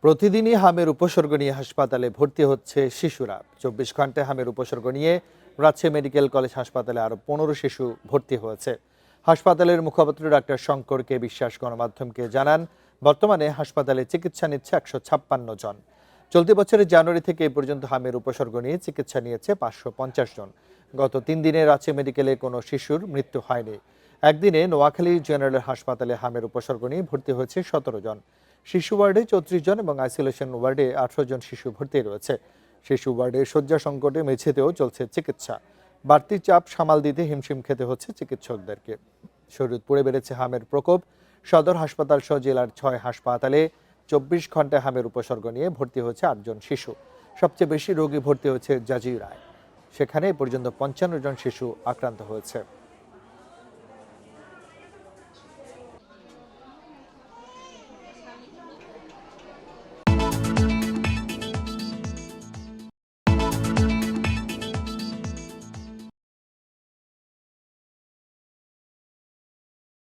প্রতিদিনই হামের উপসর্গ নিয়ে হাসপাতালে ভর্তি হচ্ছে শিশুরা। ২৪ ঘন্টায় হামের উপসর্গ নিয়ে রাজশাহী মেডিকেল কলেজ হাসপাতালে আরো ১৫ শিশু ভর্তি হয়েছে। হাসপাতালের মুখপাত্র ডাক্তার শঙ্কর কে বিশ্বাস গণমাধ্যমকে জানান, বর্তমানে হাসপাতালে চিকিৎসা নিচ্ছে ১৫৬ জন। চলতি বছরের জানুয়ারি থেকে এ পর্যন্ত হামের উপসর্গ নিয়ে চিকিৎসা নিয়েছে ৫৫০ জন। গত ৩ দিনে রাজশাহী মেডিকেলে কোনো শিশুর মৃত্যু হয়নি। একদিনে নোয়াখালী জেনারেল হাসপাতালে হামের উপসর্গ নিয়ে ভর্তি হয়েছে ১৭ জন। শিশু ওয়ার্ডে ৩৪ জন এবং আইসোলেশন ওয়ার্ডে ১৮ জন শিশু ভর্তি রয়েছে। শিশু ওয়ার্ডে শয্যা সংকটে মেঝেতেও চলছে চিকিৎসা। বাড়তি চাপ সামাল দিতে হিমশিম খেতে হচ্ছে চিকিৎসকদেরকে। শরীয়তপুরে বেড়েছে হামের প্রকোপ। সদর হাসপাতাল সহ জেলার ৬ হাসপাতালে ২৪ ঘন্টায় হামের উপসর্গ নিয়ে ভর্তি হয়েছে ৮ জন শিশু। সবচেয়ে বেশি রোগী ভর্তি হয়েছে জাজিরায়। সেখানে এ পর্যন্ত ৫৫ জন শিশু আক্রান্ত হয়েছে।